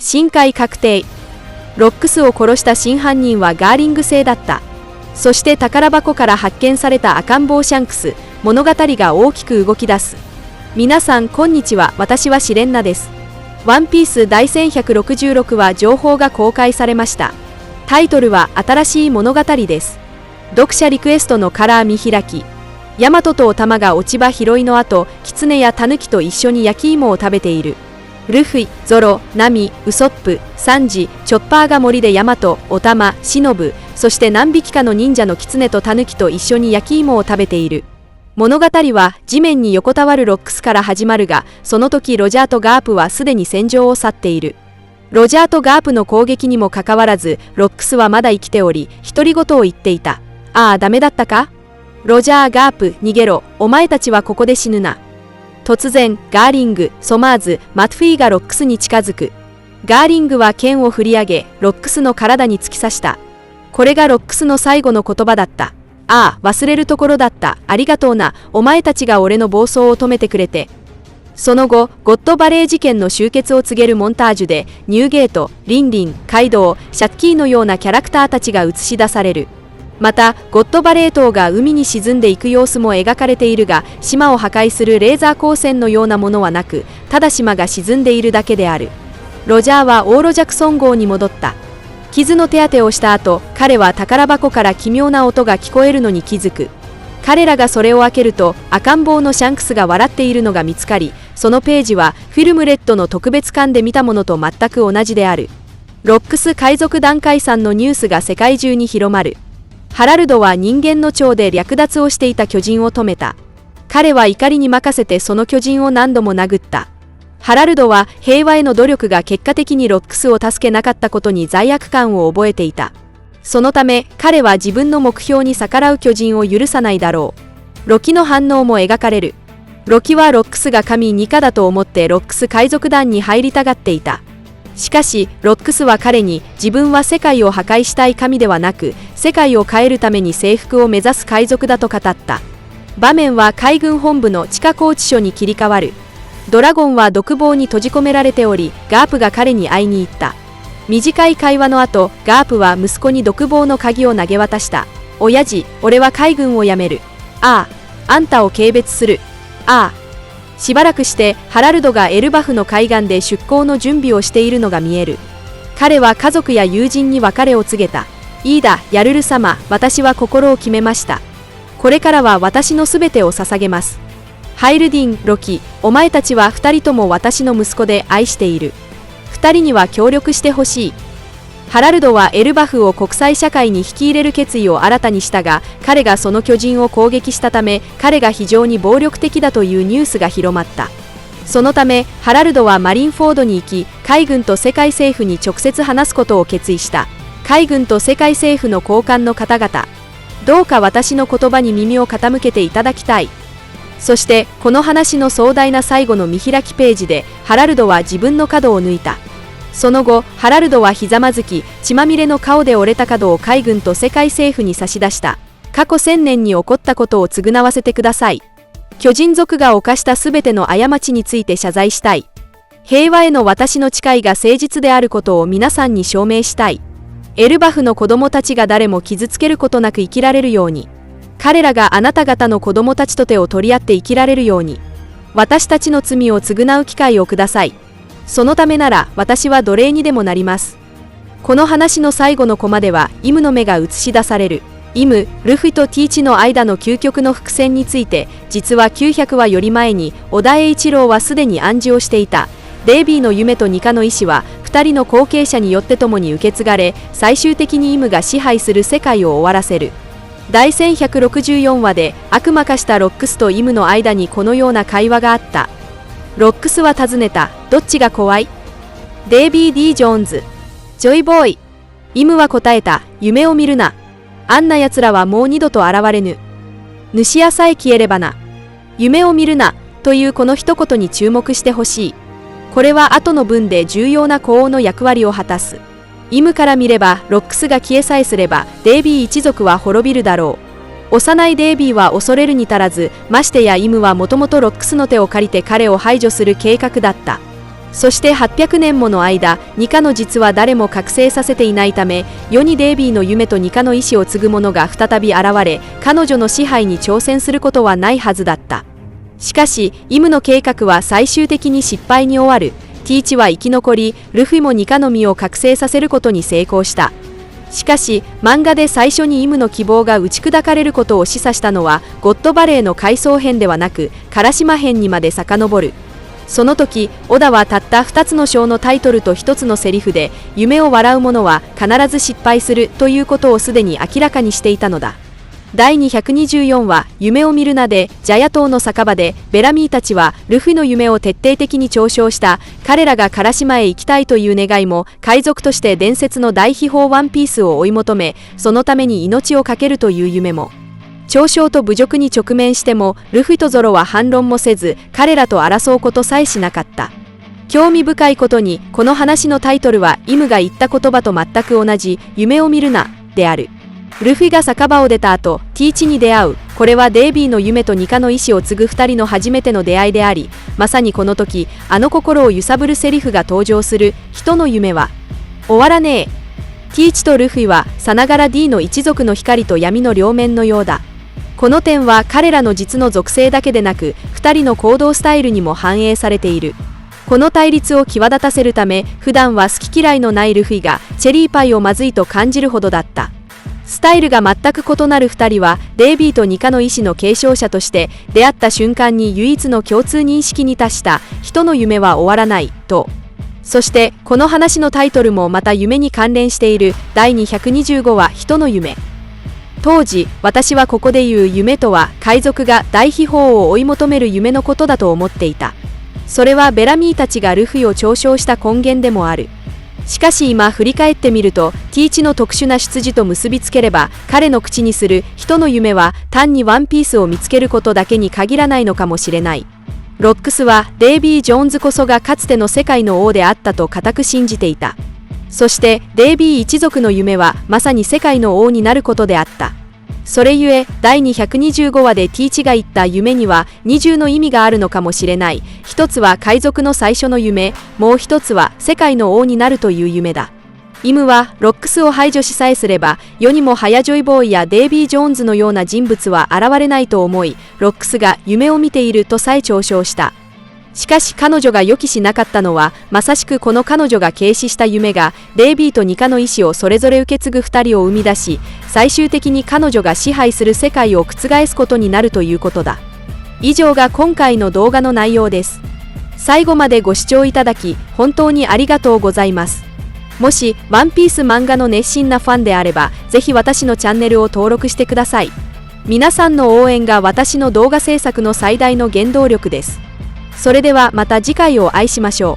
深海確定。ロックスを殺した真犯人はガーリング製だった。そして宝箱から発見された赤ん坊シャンクス。物語が大きく動き出す。皆さんこんにちは。私はシレンナです。ワンピース第1166話情報が公開されました。タイトルは新しい物語です。読者リクエストのカラー見開き。ヤマトとオタマが落ち葉拾いの後、キツネやタヌキと一緒に焼き芋を食べている。ルフィ、ゾロ、ナミ、ウソップ、サンジ、チョッパーが森でヤマト、オタマ、シノブ、そして何匹かの忍者のキツネとタヌキと一緒に焼き芋を食べている。物語は地面に横たわるロックスから始まるが、その時ロジャーとガープはすでに戦場を去っている。ロジャーとガープの攻撃にもかかわらず、ロックスはまだ生きており、独り言を言っていた。ああ、ダメだったか？ロジャー、ガープ、逃げろ。お前たちはここで死ぬな。突然、ガーリング、ソマーズ、マトフィーがロックスに近づく。ガーリングは剣を振り上げ、ロックスの体に突き刺した。これがロックスの最後の言葉だった。ああ、忘れるところだった。ありがとうな。お前たちが俺の暴走を止めてくれて。その後、ゴッドバレー事件の終結を告げるモンタージュで、ニューゲート、リンリン、カイドウ、シャッキーのようなキャラクターたちが映し出される。また、ゴッドバレー島が海に沈んでいく様子も描かれているが、島を破壊するレーザー光線のようなものはなく、ただ島が沈んでいるだけである。ロジャーはオーロジャクソン号に戻った。傷の手当てをした後、彼は宝箱から奇妙な音が聞こえるのに気づく。彼らがそれを開けると、赤ん坊のシャンクスが笑っているのが見つかり、そのページはフィルムレッドの特別館で見たものと全く同じである。ロックス海賊団解散のニュースが世界中に広まる。ハラルドは人間の腸で略奪をしていた巨人を止めた。彼は怒りに任せてその巨人を何度も殴った。ハラルドは平和への努力が結果的にロックスを助けなかったことに罪悪感を覚えていた。そのため彼は自分の目標に逆らう巨人を許さないだろう。ロキの反応も描かれる。ロキはロックスが神ニカだと思ってロックス海賊団に入りたがっていた。しかしロックスは彼に自分は世界を破壊したい神ではなく世界を変えるために征服を目指す海賊だと語った。場面は海軍本部の地下拘置所に切り替わる。ドラゴンは独房に閉じ込められており、ガープが彼に会いに行った。短い会話の後、ガープは息子に独房の鍵を投げ渡した。親父、俺は海軍を辞める。ああ、あんたを軽蔑する。ああ。しばらくしてハラルドがエルバフの海岸で出港の準備をしているのが見える。彼は家族や友人に別れを告げた。いいだ、ヤルル様、私は心を決めました。これからは私のすべてを捧げます。ハイルディン、ロキ、お前たちは2人とも私の息子で愛している。2人には協力してほしい。ハラルドはエルバフを国際社会に引き入れる決意を新たにしたが、彼がその巨人を攻撃したため、彼が非常に暴力的だというニュースが広まった。そのため、ハラルドはマリンフォードに行き、海軍と世界政府に直接話すことを決意した。海軍と世界政府の高官の方々、どうか私の言葉に耳を傾けていただきたい。そして、この話の壮大な最後の見開きページで、ハラルドは自分の角を抜いた。その後、ハラルドはひざまずき、血まみれの顔で折れた角を海軍と世界政府に差し出した。過去1000年に起こったことを償わせてください。巨人族が犯したすべての過ちについて謝罪したい。平和への私の誓いが誠実であることを皆さんに証明したい。エルバフの子供たちが誰も傷つけることなく生きられるように。彼らがあなた方の子供たちと手を取り合って生きられるように。私たちの罪を償う機会をください。そのためなら私は奴隷にでもなります。この話の最後のコマではイムの目が映し出される。イム、ルフィとティーチの間の究極の伏線について、実は900話より前に小田栄一郎はすでに暗示をしていた。デイビーの夢とニカの意志は2人の後継者によって共に受け継がれ、最終的にイムが支配する世界を終わらせる。第1164話で悪魔化したロックスとイムの間にこのような会話があった。ロックスは尋ねた。どっちが怖い？デイビー・ディ・ジョーンズ。ジョイボーイ。イムは答えた。夢を見るな。あんな奴らはもう二度と現れぬ。主屋さえ消えればな。夢を見るな。というこの一言に注目してほしい。これは後の文で重要な呼応の役割を果たす。イムから見れば、ロックスが消えさえすれば、デイビー一族は滅びるだろう。幼いデイビーは恐れるに足らず、ましてやイムはもともとロックスの手を借りて彼を排除する計画だった。そして800年もの間、ニカの実は誰も覚醒させていないため、世にデイビーの夢とニカの意志を継ぐ者が再び現れ、彼女の支配に挑戦することはないはずだった。しかし、イムの計画は最終的に失敗に終わる。ティーチは生き残り、ルフィもニカの実を覚醒させることに成功した。しかし、漫画で最初にイムの希望が打ち砕かれることを示唆したのは、ゴッドバレーの回想編ではなく、烏島編にまで遡る。その時、オダはたった2つの章のタイトルと1つのセリフで、夢を笑う者は必ず失敗するということをすでに明らかにしていたのだ。第224話、夢を見るなで、ジャヤ島の酒場で、ベラミーたちは、ルフィの夢を徹底的に嘲笑した、彼らが烏島へ行きたいという願いも、海賊として伝説の大秘宝ワンピースを追い求め、そのために命を懸けるという夢も。嘲笑と侮辱に直面しても、ルフィとゾロは反論もせず、彼らと争うことさえしなかった。興味深いことに、この話のタイトルは、イムが言った言葉と全く同じ、夢を見るな、である。ルフィが酒場を出た後、ティーチに出会う。これはデイビーの夢とニカの意志を継ぐ2人の初めての出会いであり、まさにこの時、あの心を揺さぶるセリフが登場する。人の夢は終わらねえ。ティーチとルフィはさながら D の一族の光と闇の両面のようだ。この点は彼らの実の属性だけでなく、2人の行動スタイルにも反映されている。この対立を際立たせるため、普段は好き嫌いのないルフィがチェリーパイをまずいと感じるほどだった。スタイルが全く異なる2人は、デイビーとニカの意志の継承者として出会った瞬間に唯一の共通認識に達した人の夢は終わらないと。そしてこの話のタイトルもまた夢に関連している。第225話、人の夢。当時、私はここで言う夢とは、海賊が大秘宝を追い求める夢のことだと思っていた。それはベラミーたちがルフィを嘲笑した根源でもある。しかし今振り返ってみると、ティーチの特殊な出自と結びつければ、彼の口にする人の夢は単にワンピースを見つけることだけに限らないのかもしれない。ロックスはデイビー・ジョーンズこそがかつての世界の王であったと固く信じていた。そしてデイビー一族の夢はまさに世界の王になることであった。それゆえ第225話でティーチが言った夢には二重の意味があるのかもしれない。一つは海賊の最初の夢、もう一つは世界の王になるという夢だ。イムはロックスを排除しさえすれば世にもハヤジョイボーイやデイビー・ジョーンズのような人物は現れないと思い、ロックスが夢を見ているとさえ嘲笑した。しかし彼女が予期しなかったのは、まさしくこの彼女が軽視した夢がデイビーとニカの意志をそれぞれ受け継ぐ2人を生み出し、最終的に彼女が支配する世界を覆すことになるということだ。以上が今回の動画の内容です。最後までご視聴いただき本当にありがとうございます。もしワンピース漫画の熱心なファンであれば、ぜひ私のチャンネルを登録してください。皆さんの応援が私の動画制作の最大の原動力です。それではまた次回をお会いしましょう。